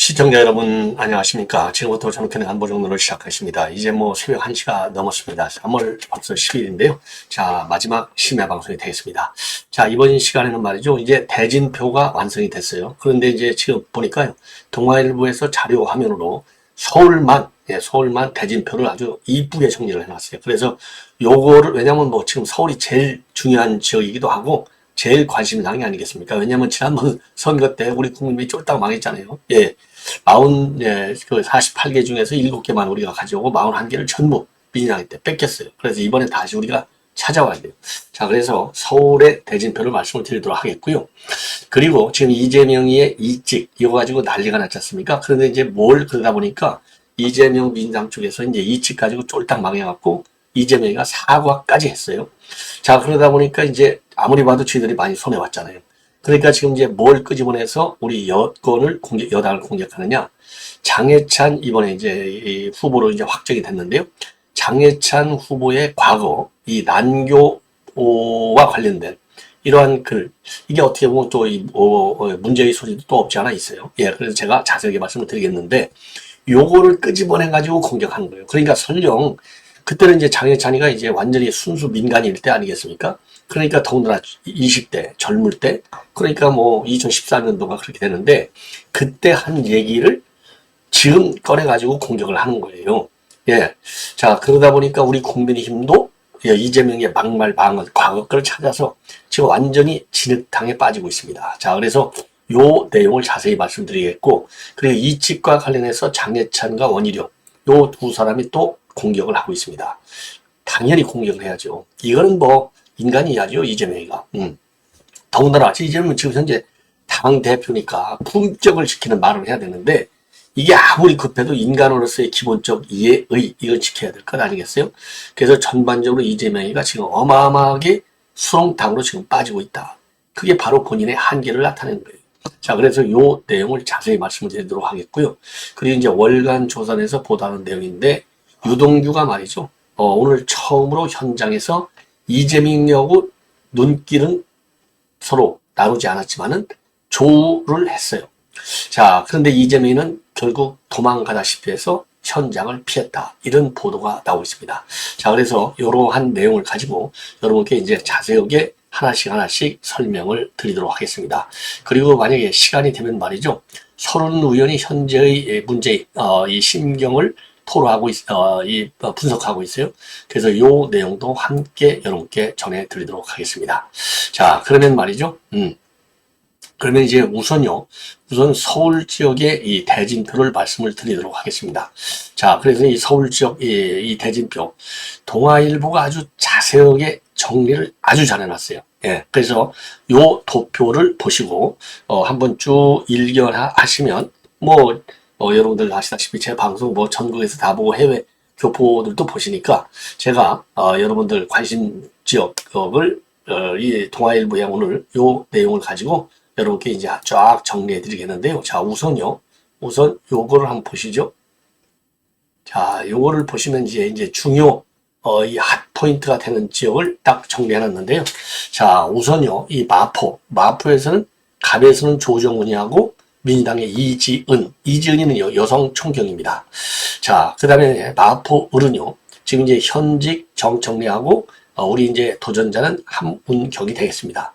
시청자 여러분 안녕하십니까. 지금부터 저녁에 안보정론을 시작하십니다. 이제 뭐 새벽 1시가 넘었습니다. 3월 벌써 10일인데요. 자, 마지막 심야 방송이 되겠습니다. 자, 이번 시간에는 말이죠. 이제 대진표가 완성이 됐어요. 그런데 이제 지금 보니까요. 동아일보에서 자료 화면으로 서울만 대진표를 아주 이쁘게 정리를 해놨어요. 그래서 요거를, 왜냐면 뭐 지금 서울이 제일 중요한 지역이기도 하고 제일 관심사항이 아니겠습니까? 왜냐면 지난번 선거 때 우리 국민이 쫄딱 망했잖아요. 예. 48개 중에서 7개만 우리가 가져오고 41개를 전부 민주당한테 뺏겼어요. 그래서 이번에 다시 우리가 찾아와야 돼요. 자, 그래서 서울의 대진표를 말씀을 드리도록 하겠고요. 그리고 지금 이재명의 이직, 이거 가지고 난리가 났지 않습니까? 그런데 이제 그러다 보니까 이재명 민주당 쪽에서 이제 이직 가지고 쫄딱 망해갖고 이재명이가 사과까지 했어요. 자, 그러다 보니까 이제 아무리 봐도 저희들이 많이 손해왔잖아요. 그러니까 지금 이제 뭘 끄집어내서 우리 여당을 공격하느냐. 장해찬 이번에 이제 이 후보로 이제 확정이 됐는데요. 장해찬 후보의 과거 이 난교와 관련된 이러한 글, 이게 어떻게 보면 또 문제의 소지도 또 없지 않아 있어요. 예, 그래서 제가 자세하게 말씀을 드리겠는데 요거를 끄집어내 가지고 공격하는 거예요. 그러니까 설령 그때는 이제 장해찬이가 이제 완전히 순수 민간인일 때 아니겠습니까? 그러니까 더군다나 20대, 젊을 때, 그러니까 뭐 2014년도가 그렇게 되는데, 그때 한 얘기를 지금 꺼내가지고 공격을 하는 거예요. 예. 자, 그러다 보니까 우리 국민의힘도 이재명의 막말 방어, 과거 걸 찾아서 지금 완전히 진흙탕에 빠지고 있습니다. 자, 그래서 요 내용을 자세히 말씀드리겠고, 그리고 이직과 관련해서 장해찬과 원희룡, 요 두 사람이 또 공격을 하고 있습니다. 당연히 공격을 해야죠. 이거는 뭐 인간이 해야죠, 이재명이가. 더군다나 이재명은 지금 현재 당 대표니까 품격을 지키는 말을 해야 되는데 이게 아무리 급해도 인간으로서의 기본적 이해의 이걸 지켜야 될 것 아니겠어요? 그래서 전반적으로 이재명이가 지금 어마어마하게 수렁탕으로 지금 빠지고 있다. 그게 바로 본인의 한계를 나타내는 거예요. 자, 그래서 요 내용을 자세히 말씀을 드리도록 하겠고요. 그리고 이제 월간 조선에서 보도하는 내용인데 유동규가 말이죠. 오늘 처음으로 현장에서 이재명하고 눈길은 서로 나누지 않았지만은 조우를 했어요. 자, 그런데 이재명은 결국 도망가다시피 해서 현장을 피했다. 이런 보도가 나오고 있습니다. 자, 그래서 이러한 내용을 가지고 여러분께 이제 자세하게 하나씩 설명을 드리도록 하겠습니다. 그리고 만약에 시간이 되면 말이죠. 서른 의원이 현재의 문제의 이 심경을 토로하고 분석하고 있어요. 그래서 이 내용도 함께 여러분께 전해드리도록 하겠습니다. 자, 그러면 말이죠. 그러면 이제 우선 서울 지역의 이 대진표를 말씀을 드리도록 하겠습니다. 자, 그래서 이 서울 지역 이 대진표 동아일보가 아주 자세하게 정리를 아주 잘 해놨어요. 예, 그래서 요 도표를 보시고 한번 쭉 일견하시면 여러분들 아시다시피 제 방송 전국에서 다 보고 해외 교포들도 보시니까 제가 여러분들 관심 지역을 이 동아일보에 오늘 요 내용을 가지고 여러분께 이제 쫙 정리해 드리겠는데요. 자, 우선 요거를 한번 보시죠. 자, 요거를 보시면 이제 중요 이 핫포인트가 되는 지역을 딱 정리해 놨는데요. 자, 우선요, 이 마포에서는 갑에서는 조정훈이하고 민주당의 이지은이는요, 여성 총경입니다. 자, 그 다음에 마포을은요, 지금 이제 현직 정청래하고 우리 이제 도전자는 함운경이 되겠습니다.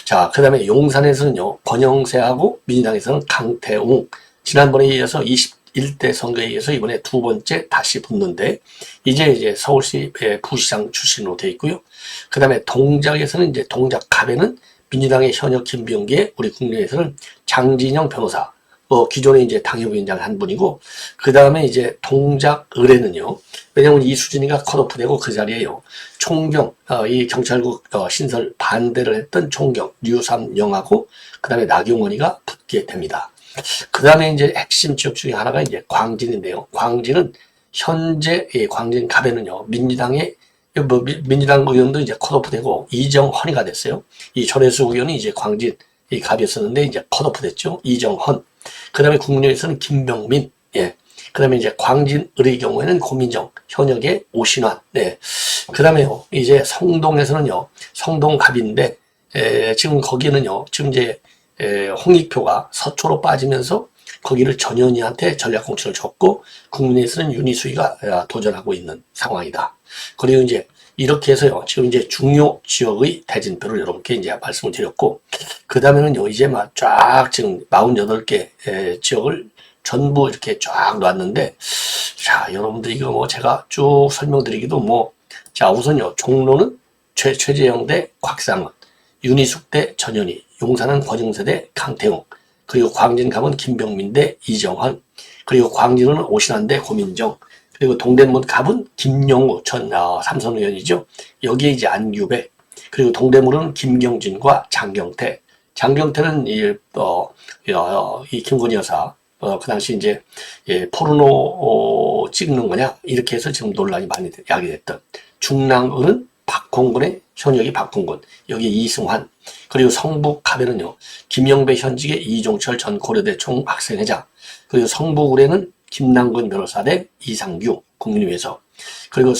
자, 그 다음에 용산에서는요, 권영세하고 민주당에서는 강태웅. 지난번에 이어서 21대 선거에 의해서 이번에 두 번째 다시 붙는데, 이제 서울시 부시장 출신으로 되어 있고요. 그 다음에 동작에서는 이제 동작 갑에는 민주당의 현역 김병기에 우리 국민에서는 장진영 변호사, 기존에 이제 당협위원장을 한 분이고, 그 다음에 이제 동작을에는요, 왜냐면 이수진이가 컷오프되고 그 자리에요, 총경, 이 경찰국 신설 반대를 했던 총경, 류삼영하고, 그 다음에 나경원이가 붙게 됩니다. 그 다음에 이제 핵심 지역 중에 하나가 이제 광진인데요. 광진은 현재 광진 갑에는요, 민주당 의원도 이제 컷오프되고 이정헌이가 됐어요. 이 전혜수 의원이 이제 광진 이 갑이었었는데 이제 컷오프 됐죠. 이정헌. 그 다음에 국민의힘에서는 김병민. 예. 그 다음에 이제 광진을의 경우에는 고민정, 현역의 오신환. 네. 그 다음에요, 이제 성동에서는요, 성동갑인데, 지금 거기는요, 지금 이제 홍익표가 서초로 빠지면서 거기를 전현희한테 전략공천을 줬고 국민의힘에서는 윤희숙이가 도전하고 있는 상황이다. 그리고 이제 이렇게 해서요. 지금 이제 중요 지역의 대진표를 여러분께 이제 말씀을 드렸고, 그 다음에는요, 이제 막 쫙 지금 48개 지역을 전부 이렇게 쫙 놨는데, 자, 여러분들 이거 뭐 제가 쭉 설명드리기도 뭐, 자, 우선요, 종로는 최재형 대 곽상원, 윤희숙 대 전현희, 용산은 권영세 대 강태웅, 그리고 광진 가면 김병민 대 이정헌, 그리고 광진은 오신환 대 고민정, 그리고 동대문 갑은 김영우 전 삼선 의원이죠. 여기에 이제 안규백, 그리고 동대문은 김경진과 장경태. 장경태는 이 김건희 여사 그 당시 이제 포르노 찍는 거냐 이렇게 해서 지금 논란이 많이 야기됐던. 중랑을은 박홍근의 현역이 박홍근, 여기 이승환, 그리고 성북 갑에는요 김영배 현직의 이종철 전 고려대 총학생회장, 그리고 성북을에는 김남근 변호사 대 이상규 국민의회에서, 그리고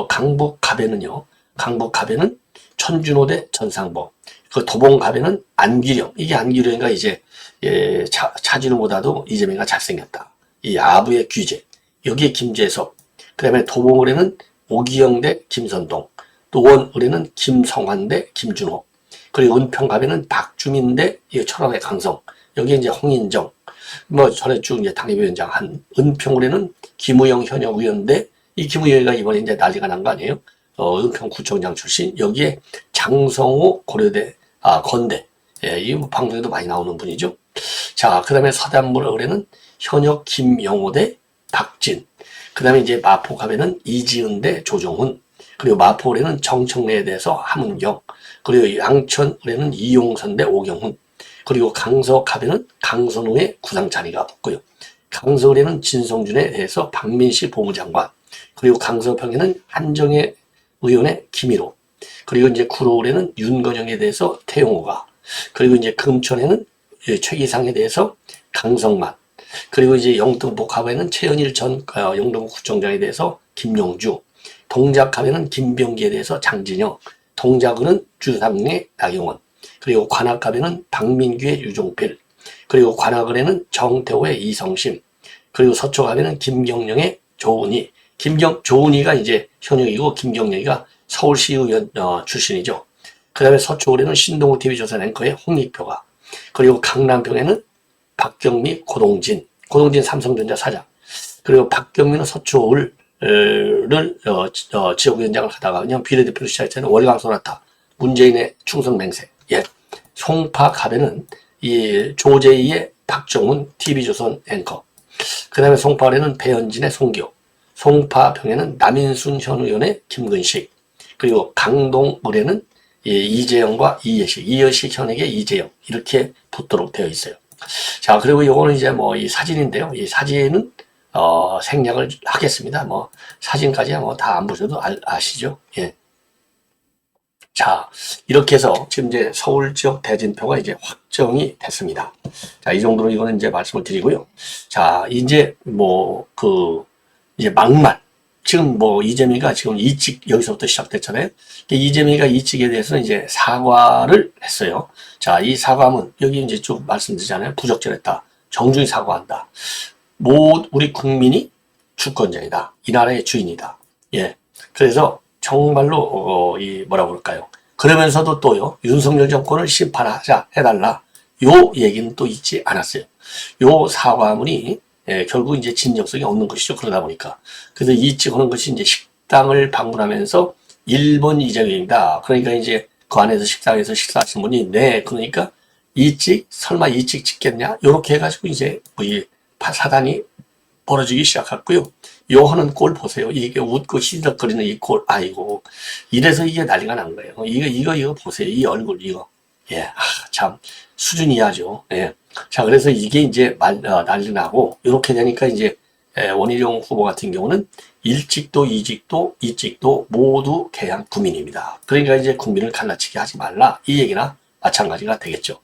강북 갑에는요, 강북 갑에는 천준호 대 전상보, 그 도봉 갑에는 안기령, 이게 안기령이가 이제 차진우보다도 이재명이가 잘생겼다. 이 아부의 규제, 여기에 김재섭, 그 다음에 도봉을에는 오기영 대 김선동, 또 원을에는 김성환 대 김준호, 그리고 은평갑에는 박주민 대 철원의 강성, 여기에 이제 홍인정, 뭐 전에 쭉 이제 당협위원장 한, 은평을에는 김우영 현역 의원 대, 이 김우영이가 이번에 이제 난리가 난 거 아니에요? 은평구청장 출신, 여기에 장성호 고려대 건대, 이 뭐 방송에도 많이 나오는 분이죠. 자, 그 다음에 서단물에는 현역 김영호 대 박진, 그 다음에 이제 마포갑에는 이지은 대 조정훈, 그리고 마포을에는 정청래에 대해서 함은경, 그리고 양천을에는 이용선 대 오경훈, 그리고 강서갑에는 강선우의 구상찬이가 붙고요. 강서을에는 진성준에 대해서 박민식 법무장관, 그리고 강서평에는 한정혜 의원의 김일호, 그리고 이제 구로을에는 윤건영에 대해서 태용호가, 그리고 이제 금천에는 최기상에 대해서 강성만, 그리고 이제 영등포갑에는 최은일 전 영등포구청장에 대해서 김용주, 동작갑에는 김병기에 대해서 장진영, 동작은은 주상의 나경원, 그리고 관악갑에는 박민규의 유종필, 그리고 관악을에는 정태호의 이성심, 그리고 서초갑에는 김경령의 조은희, 조은희가 이제 현역이고 김경령이가 서울시의원 출신이죠. 그 다음에 서초을에는 신동우 TV조선 앵커의 홍익표가, 그리고 강남평에는 박경미, 고동진 삼성전자 사장, 그리고 박경미는 서초을을 지역위원장을 하다가 그냥 비례대표로 시작했잖아요. 월강 소나타, 문재인의 충성 맹세. 예. 송파갑에는 이 조제이의 박정훈 TV조선 앵커, 그 다음에 송파을에는 배현진의 송기호, 송파평에는 남인순 현 의원의 김근식, 그리고 강동을에는 이재영과 이여식 현역의 이재영, 이렇게 붙도록 되어 있어요. 자, 그리고 이거는 이제 뭐 이 사진인데요. 이 사진은 생략을 하겠습니다. 뭐 사진까지 뭐 다 안 보셔도 아시죠? 예. 자, 이렇게 해서 지금 이제 서울 지역 대진표가 이제 확정이 됐습니다. 자, 이 정도로 이거는 이제 말씀을 드리고요. 자, 이제 뭐 이제 막말. 지금 뭐 이재명이가 지금 이직 여기서부터 시작됐잖아요. 이재명이가 이직에 대해서는 이제 사과를 했어요. 자, 이 사과문 여기 이제 쭉 말씀드리잖아요. 부적절했다. 정중히 사과한다. 우리 국민이 주권자이다. 이 나라의 주인이다. 예. 그래서 정말로 뭐라고 그럴까요? 그러면서도 또요. 윤석열 정권을 심판하자 해달라. 요 얘기는 또 있지 않았어요. 요 사과문이 결국 이제 진정성이 없는 것이죠. 그러다 보니까. 그래서 이직하는 것이 이제 식당을 방문하면서 1번 이재명이다. 그러니까 이제 그 안에서 식당에서 식사하신 분이 네, 그러니까 설마 이직 찍겠냐? 요렇게 해가지고 이제 이 사단이 벌어지기 시작했고요. 요 하는 꼴 보세요. 이게 웃고 시덕거리는 이 꼴, 아이고. 이래서 이게 난리가 난 거예요. 이거 보세요. 이 얼굴, 이거. 예, 참, 수준이 하죠. 예. 자, 그래서 이게 이제 난리 나고, 이렇게 되니까 이제, 원희룡 후보 같은 경우는 일직도, 이직도 모두 개항 국민입니다. 그러니까 이제 국민을 갈라치게 하지 말라. 이 얘기나 마찬가지가 되겠죠.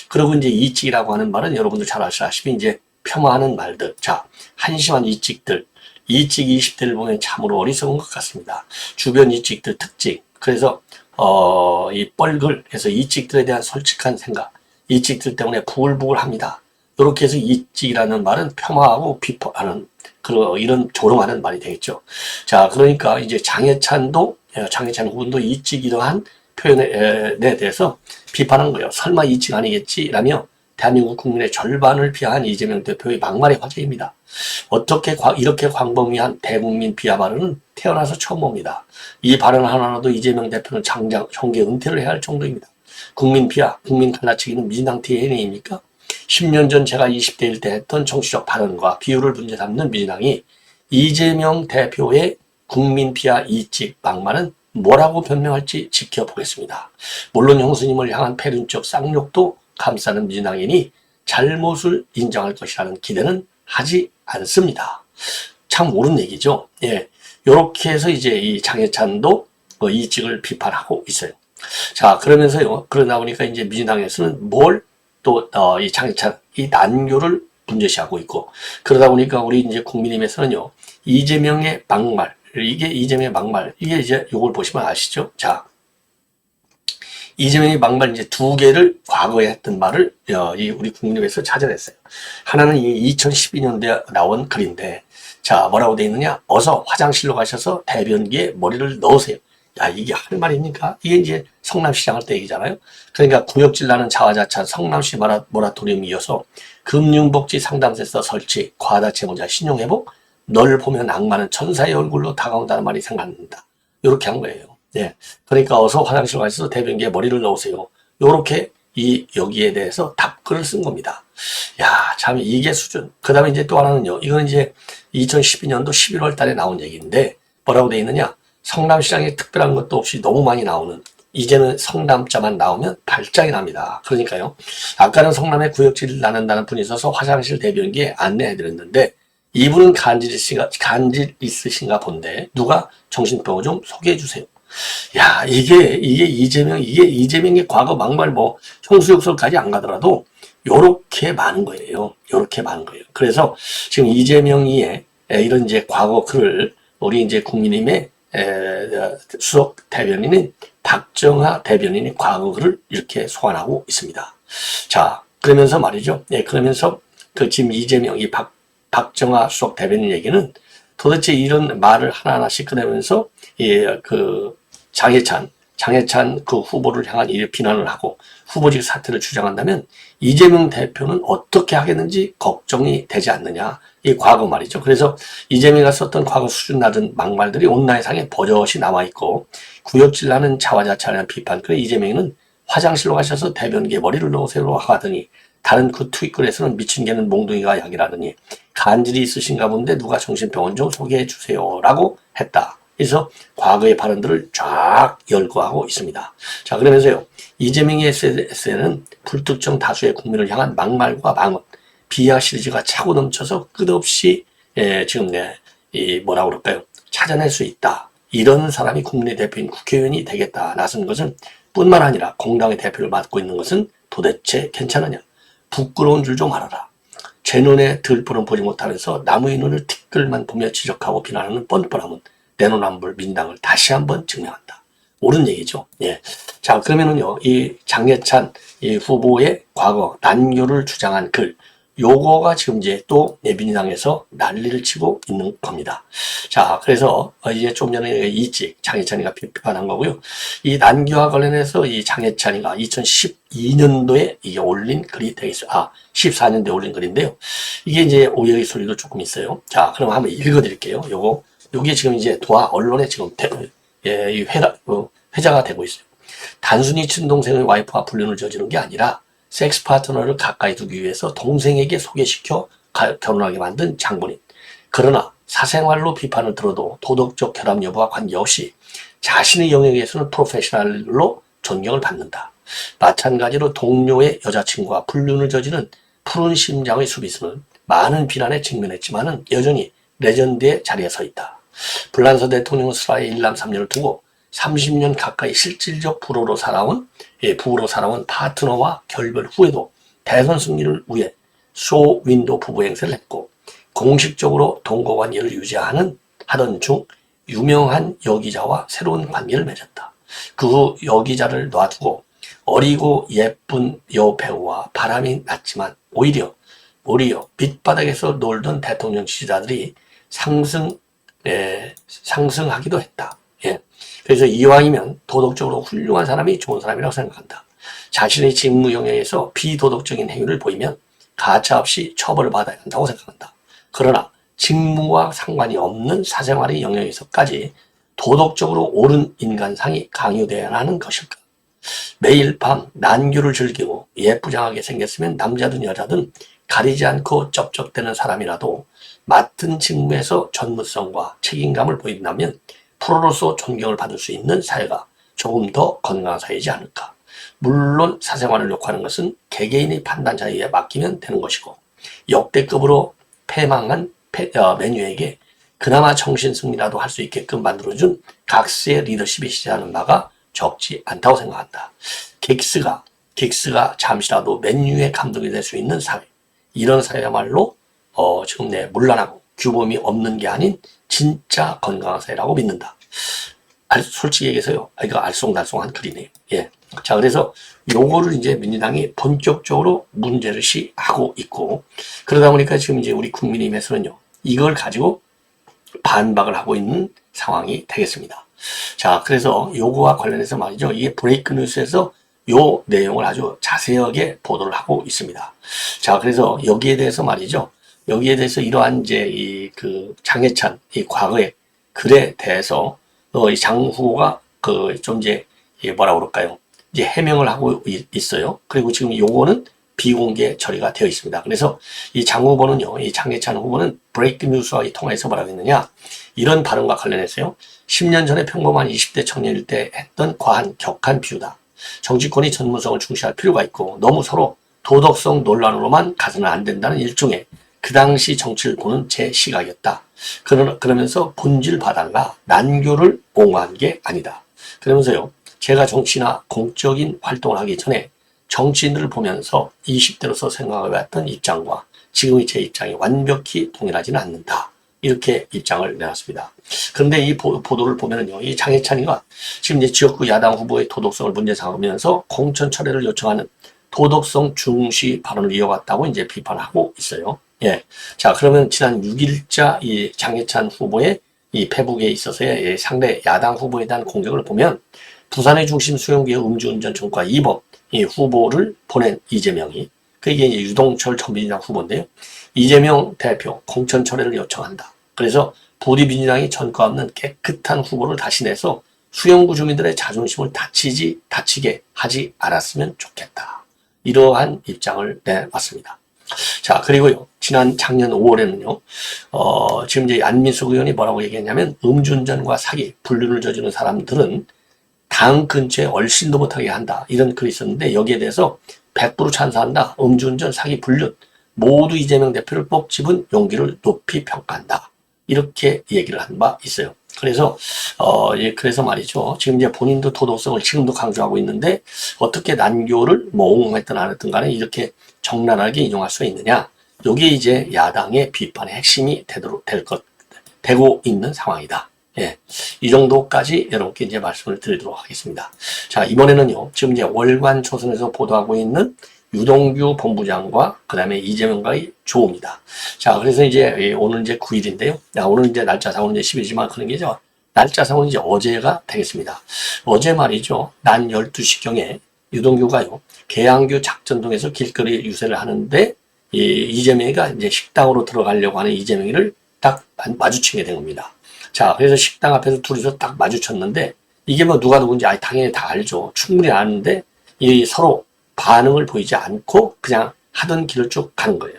그리고 이제 이직이라고 하는 말은 여러분들 잘 아시다시피 이제 폄하하는 말들. 자, 한심한 이직들. 이직 20대를 보면 참으로 어리석은 것 같습니다. 주변 이직들 특징. 그래서, 이 뻘글 해서 이직들에 대한 솔직한 생각. 이직들 때문에 부글부글합니다. 이렇게 해서 이직이라는 말은 폄하하고 비판하는 이런 조롱하는 말이 되겠죠. 자, 그러니까 이제 장해찬 후보도 이직 이러한 표현에 대해서 비판한 거예요. 설마 이직 아니겠지? 라며 대한민국 국민의 절반을 비하한 이재명 대표의 막말의 화제입니다. 어떻게 이렇게 광범위한 대국민 비하 발언은 태어나서 처음 봅니다. 이 발언 하나라도 이재명 대표는 당장 정계 은퇴를 해야 할 정도입니다. 국민 비하, 국민 갈라치기는 민주당 DNA입니까? 10년 전 제가 20대일 때 했던 정치적 발언과 비유를 문제 삼는 민주당이 이재명 대표의 국민 비하 이직 막말은 뭐라고 변명할지 지켜보겠습니다. 물론 형수님을 향한 패륜적 쌍욕도 감싸는 민주당이니 잘못을 인정할 것이라는 기대는 하지 않습니다. 참 옳은 얘기죠. 예. 요렇게 해서 이제 이 장해찬도 이직을 비판하고 있어요. 자, 그러면서요. 그러다 보니까 이제 민주당에서는 이 장해찬, 이 난교를 문제시하고 있고, 그러다 보니까 우리 이제 국민의힘에서는요. 이재명의 막말, 이게 이제 요걸 보시면 아시죠? 자, 이재명의 막말 이제 두 개를 과거에 했던 말을 우리 국민의힘에서 찾아냈어요. 하나는 이 2012년도에 나온 글인데, 자, 뭐라고 돼 있느냐? 어서 화장실로 가셔서 대변기에 머리를 넣으세요. 야, 이게 할 말입니까? 이게 이제 성남시장 할 때 얘기잖아요. 그러니까 구역질 나는 자화자찬 성남시 모라토리움 이어서 금융복지 상담센터 설치, 과다 채무자 신용회복, 널 보면 악마는 천사의 얼굴로 다가온다는 말이 생각난다. 이렇게 한 거예요. 예. 그러니까 어서 화장실 가셔서 대변기에 머리를 넣으세요. 요렇게 여기에 대해서 답글을 쓴 겁니다. 야, 참 이게 수준. 그 다음에 이제 또 하나는요. 이건 이제 2012년도 11월 달에 나온 얘기인데 뭐라고 돼 있느냐? 성남시장에 특별한 것도 없이 너무 많이 나오는, 이제는 성남자만 나오면 발작이 납니다. 그러니까요. 아까는 성남에 구역질 나는다는 분이 있어서 화장실 대변기에 안내해드렸는데 이분은 간질 있으신가 본데 누가 정신병을 좀 소개해 주세요. 야, 이게 이재명의 과거 막말 형수욕설까지 안 가더라도 요렇게 많은 거예요. 요렇게 많은 거예요. 그래서 지금 이재명이 이런 이제 과거 글을 우리 이제 국민의힘의 수석 대변인인 박정하 대변인이 과거 글을 이렇게 소환하고 있습니다. 자, 그러면서 말이죠. 그러면서 지금 이재명, 박정하 수석 대변인 얘기는 도대체 이런 말을 하나하나씩 꺼내면서 장해찬 그 후보를 향한 이 비난을 하고 후보직 사퇴를 주장한다면 이재명 대표는 어떻게 하겠는지 걱정이 되지 않느냐. 이 과거 말이죠. 그래서 이재명이가 썼던 과거 수준 낮은 막말들이 온라인상에 버젓이 남아있고 구역질 나는 자화자찬한 비판. 그래 이재명은 화장실로 가셔서 대변기에 머리를 넣으세요 하더니 다른 그 트윗글에서는 미친 개는 몽둥이가 약이라더니 간질이 있으신가 본데 누가 정신병원 좀 소개해 주세요 라고 했다. 그래서 과거의 발언들을 쫙 열거하고 있습니다. 자, 그러면서요. 이재명의 SNS에는 불특정 다수의 국민을 향한 막말과 망언, 비하 시리즈가 차고 넘쳐서 끝없이 지금 뭐라고 그럴까요? 찾아낼 수 있다. 이런 사람이 국민의 대표인 국회의원이 되겠다 나선 것은 뿐만 아니라 공당의 대표를 맡고 있는 것은 도대체 괜찮으냐? 부끄러운 줄 좀 알아라. 제 눈에 들보는 보지 못하면서 남의 눈을 티끌만 보며 지적하고 비난하는 뻔뻔함은 내노남불 민당을 다시 한번 증명한다. 옳은 얘기죠. 예. 자, 그러면은요, 이 장해찬 이 후보의 과거 난교를 주장한 글, 요거가 지금 이제 또 민주당에서 난리를 치고 있는 겁니다. 자, 그래서 이제 좀 전에 장해찬이가 비판한 거고요. 이 난교와 관련해서 이 장해찬이가 2012년도에 이게 올린 글이 되겠어요. 14년도에 올린 글인데요. 이게 이제 오해의 소리도 조금 있어요. 자, 그럼 한번 읽어드릴게요. 요게 지금 이제 도하 언론에 지금 회자가 되고 있어요. 단순히 친동생의 와이프와 불륜을 저지른 게 아니라 섹스 파트너를 가까이 두기 위해서 동생에게 소개시켜 결혼하게 만든 장본인. 그러나 사생활로 비판을 들어도 도덕적 결함 여부와 관계없이 자신의 영역에서는 프로페셔널로 존경을 받는다. 마찬가지로 동료의 여자친구와 불륜을 저지른 푸른 심장의 수비수는 많은 비난에 직면했지만은 여전히 레전드의 자리에 서 있다. 불란서 대통령은 스라의 일남삼녀를 두고 30년 가까이 실질적 부부로 살아온 파트너와 결별 후에도 대선 승리를 위해 쇼 윈도 부부 행세를 했고 공식적으로 동거관계를 하던 중 유명한 여기자와 새로운 관계를 맺었다. 그 후 여기자를 놔두고 어리고 예쁜 여배우와 바람이 났지만 오히려 밑바닥에서 놀던 대통령 지지자들이 상승하기도 했다. 예. 그래서 이왕이면 도덕적으로 훌륭한 사람이 좋은 사람이라고 생각한다. 자신의 직무 영역에서 비도덕적인 행위를 보이면 가차없이 처벌을 받아야 한다고 생각한다. 그러나 직무와 상관이 없는 사생활의 영역에서까지 도덕적으로 옳은 인간상이 강요되어야 하는 것일까? 매일 밤 난교를 즐기고 예쁘장하게 생겼으면 남자든 여자든 가리지 않고 쩝쩝대는 사람이라도 맡은 직무에서 전무성과 책임감을 보인다면 프로로서 존경을 받을 수 있는 사회가 조금 더 건강한 사회이지 않을까. 물론 사생활을 욕하는 것은 개개인의 판단 자유에 맡기면 되는 것이고 역대급으로 패망한 메뉴에게 그나마 정신승리라도 할 수 있게끔 만들어준 각스의 리더십이 시사하는 바가 적지 않다고 생각한다. 긱스가 잠시라도 맨유의 감독이 될 수 있는 사회. 이런 사회야말로 지금 문란하고 규범이 없는 게 아닌 진짜 건강한 사회라고 믿는다. 솔직히 얘기해서요. 이거 알쏭달쏭한 글이네요. 예. 자, 그래서 요거를 이제 민주당이 본격적으로 문제를 시하고 있고, 그러다 보니까 지금 이제 우리 국민의힘에서는요, 이걸 가지고 반박을 하고 있는 상황이 되겠습니다. 자, 그래서 요거와 관련해서 말이죠. 이게 브레이크 뉴스에서 요 내용을 아주 자세하게 보도를 하고 있습니다. 자, 그래서 여기에 대해서 말이죠. 여기에 대해서 이러한 이제 장해찬, 과거의 글에 대해서 이 장 후보가 좀 이제 뭐라 그럴까요? 이제 해명을 하고 있어요. 그리고 지금 요거는 비공개 처리가 되어 있습니다. 그래서 이 장 후보는요, 이 장해찬 후보는 브레이크 뉴스와 통화해서 뭐라고 했느냐? 이런 발언과 관련해서요, 10년 전에 평범한 20대 청년일 때 했던 과한 격한 비유다. 정치권이 전문성을 중시할 필요가 있고 너무 서로 도덕성 논란으로만 가서는 안 된다는 일종의 그 당시 정치를 보는 제 시각이었다. 그러면서 본질 바닥과 난교를 옹호한 게 아니다. 그러면서요, 제가 정치나 공적인 활동을 하기 전에 정치인들을 보면서 20대로서 생각해왔던 입장과 지금의 제 입장이 완벽히 동일하지는 않는다. 이렇게 입장을 내놨습니다. 그런데 이 보도를 보면은요, 이 장해찬이가 지금 이제 지역구 야당 후보의 도덕성을 문제 삼으면서 공천 철회를 요청하는 도덕성 중시 발언을 이어갔다고 이제 비판하고 있어요. 예. 자, 그러면 지난 6일자 이 장해찬 후보의 이 페북에 있어서의 상대 야당 후보에 대한 공격을 보면 부산의 중심 수용기의 음주운전 청구와 위법 이 후보를 보낸 이재명이 그게 이제 유동철 전민주당 후보인데요. 이재명 대표 공천 철회를 요청한다. 그래서 부디 민주당이 전과 없는 깨끗한 후보를 다시 내서 수용구 주민들의 자존심을 다치게 하지 않았으면 좋겠다. 이러한 입장을 내놨습니다. 자, 그리고요, 작년 5월에는요, 지금 이제 안민숙 의원이 뭐라고 얘기했냐면, 음주운전과 사기, 불륜을 저지르는 사람들은 당 근처에 얼씬도 못하게 한다. 이런 글이 있었는데, 여기에 대해서 100% 찬성한다. 음주운전, 사기, 불륜, 모두 이재명 대표를 꼭 집은 용기를 높이 평가한다. 이렇게 얘기를 한 바 있어요. 그래서, 그래서 말이죠. 지금 이제 본인도 도덕성을 지금도 강조하고 있는데, 어떻게 난교를 옹호했든 안 했든 간에 이렇게 적나라하게 인용할 수 있느냐. 이게 이제 야당의 비판의 핵심이 되고 있는 상황이다. 예. 이 정도까지 여러분께 이제 말씀을 드리도록 하겠습니다. 자, 이번에는요, 지금 이제 월간조선에서 보도하고 있는 유동규 본부장과 그 다음에 이재명과의 조우입니다. 자, 그래서 이제 오늘 이제 9일인데요. 오늘 이제 날짜상으로는 이제 10일이지만 그런 게 날짜상으로는 이제 어제가 되겠습니다. 어제 말이죠. 낮 12시경에 유동규가요, 계양교 작전동에서 길거리 유세를 하는데 이재명이가 이제 식당으로 들어가려고 하는 이재명이를 딱 마주치게 된 겁니다. 자, 그래서 식당 앞에서 둘이서 딱 마주쳤는데 이게 뭐 누가 누군지 당연히 다 알죠. 충분히 아는데 서로 반응을 보이지 않고 그냥 하던 길을 쭉 가는 거예요.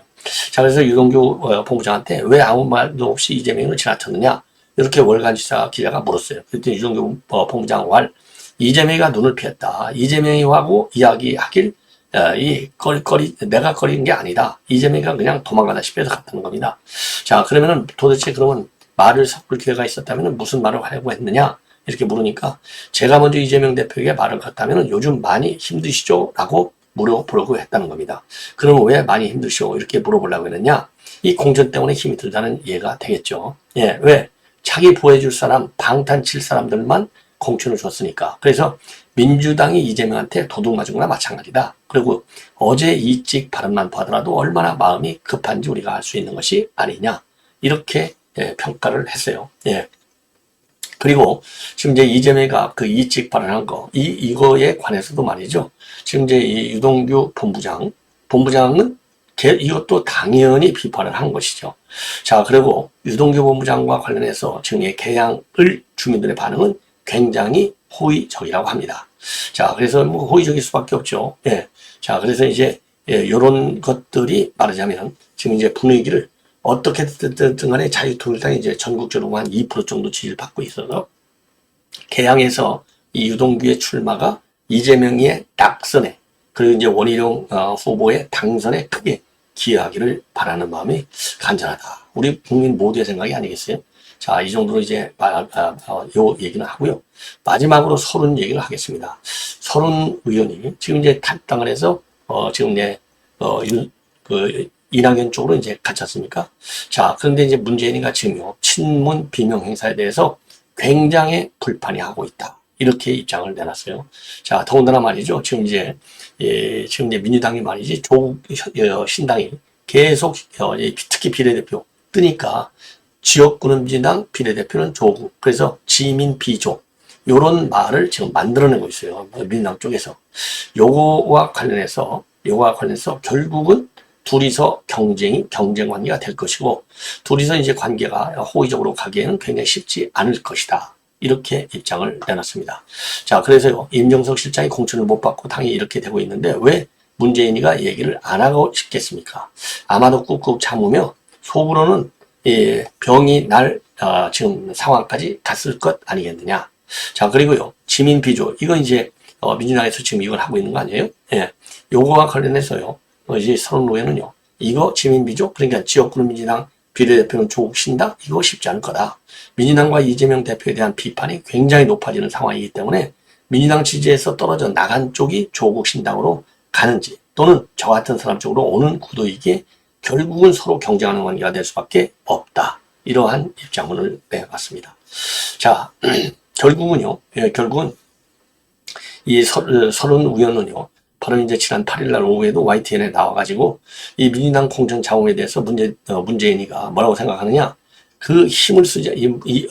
자, 그래서 유동규 본부장한테 왜 아무 말도 없이 이재명을 지나쳤느냐 이렇게 월간지사 기자가 물었어요. 그랬더니 유동규 본부장 이재명이가 눈을 피했다. 이재명이하고 이야기하길 내가 거린 게 아니다. 이재명이가 그냥 도망가다시피 해서 갔다는 겁니다. 자, 그러면은 도대체 그러면 말을 섞을 기회가 있었다면 무슨 말을 하려고 했느냐? 이렇게 물으니까 제가 먼저 이재명 대표에게 말을 걸었다면 요즘 많이 힘드시죠? 라고 물어보려고 했다는 겁니다. 그러면 왜 많이 힘드시오? 이렇게 물어보려고 했느냐? 이 공천 때문에 힘이 들다는 이해가 되겠죠. 예, 왜? 자기 보호해줄 사람, 방탄칠 사람들만 공천을 줬으니까. 그래서 민주당이 이재명한테 도둑 맞은 거나 마찬가지다. 그리고 어제 이찍 발언만 보더라도 얼마나 마음이 급한지 우리가 알 수 있는 것이 아니냐. 이렇게 평가를 했어요. 예. 그리고 지금 이제 이재명이가 그 이찍 발언한 거, 이거에 관해서도 말이죠. 지금 이제 이 유동규 본부장은 이것도 당연히 비판을 한 것이죠. 자, 그리고 유동규 본부장과 관련해서 지금 이 개항을 주민들의 반응은 굉장히 호의적이라고 합니다. 자, 그래서 뭐 호의적일 수밖에 없죠. 예. 자, 그래서 이제 이런 것들이 말하자면 지금 이제 분위기를 어떻게 됐든 간에 자유통일당이 이제 전국적으로 한 2% 정도 지지를 받고 있어서 개항에서 이 유동규의 출마가 이재명의 낙선에 그리고 이제 원희룡 후보의 당선에 크게 기여하기를 바라는 마음이 간절하다. 우리 국민 모두의 생각이 아니겠어요? 자, 이 정도로 이제 요 얘기는 하고요. 마지막으로 서른 얘기를 하겠습니다. 서른 의원이 지금 이제 탈당을 해서 지금 이제 이낙연 쪽으로 이제 갇혔습니까? 자, 그런데 이제 문재인이가 지금요, 친문 비명 행사에 대해서 굉장히 불판이 하고 있다. 이렇게 입장을 내놨어요. 자, 더군다나 말이죠. 지금 이제 민주당이 말이지, 조국 신당이 계속, 특히 비례대표 뜨니까 지역구는 민주당, 비례대표는 조국. 그래서 지민 비조. 요런 말을 지금 만들어내고 있어요. 민주당 쪽에서. 요거와 관련해서 결국은 둘이서 경쟁 관계가 될 것이고, 둘이서 이제 관계가 호의적으로 가기에는 굉장히 쉽지 않을 것이다. 이렇게 입장을 내놨습니다. 자, 그래서요, 임종석 실장이 공천을 못 받고 당이 이렇게 되고 있는데, 왜 문재인이가 얘기를 안 하고 싶겠습니까? 아마도 꾹꾹 참으며, 속으로는, 병이 날, 지금 상황까지 갔을 것 아니겠느냐. 자, 그리고요, 지민 비조. 이건 이제, 민주당에서 지금 이걸 하고 있는 거 아니에요? 예. 요거와 관련해서요, 이제 서른 의원은요, 이거 지민비조, 그러니까 지역구는 민주당, 비례대표는 조국 신당, 이거 쉽지 않을 거다. 민주당과 이재명 대표에 대한 비판이 굉장히 높아지는 상황이기 때문에 민주당 지지에서 떨어져 나간 쪽이 조국 신당으로 가는지 또는 저 같은 사람 쪽으로 오는 구도이기에 결국은 서로 경쟁하는 관계가 될 수밖에 없다. 이러한 입장문을 내봤습니다. 자, 결국은 이 서른 의원은요, 바로 이제 지난 8일날 오후에도 YTN에 나와가지고 이 민주당 공천 자금에 대해서 문재인이가 뭐라고 생각하느냐? 그 힘을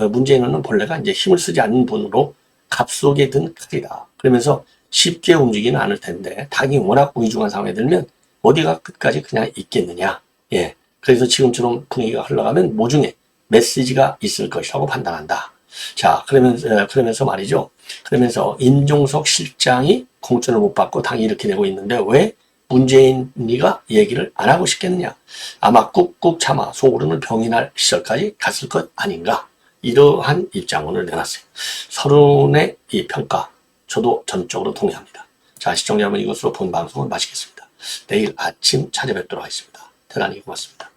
문재인은 본래가 이제 힘을 쓰지 않는 분으로 갑속에 든 칼이다. 그러면서 쉽게 움직이는 않을 텐데 당이 워낙 위중한 상황에 들면 어디가 끝까지 그냥 있겠느냐? 예. 그래서 지금처럼 분위기가 흘러가면 모종의 메시지가 있을 것이라고 판단한다. 자, 그러면서 말이죠. 그러면서 임종석 실장이 공천을 못 받고 당이 이렇게 되고 있는데 왜 문재인이가 얘기를 안 하고 싶겠느냐. 아마 꾹꾹 참아 속으로는 병이 날 시절까지 갔을 것 아닌가. 이러한 입장문을 내놨어요. 서론의 이 평가, 저도 전적으로 동의합니다. 자, 시청자 여러분, 이것으로 본 방송을 마치겠습니다. 내일 아침 찾아뵙도록 하겠습니다. 대단히 고맙습니다.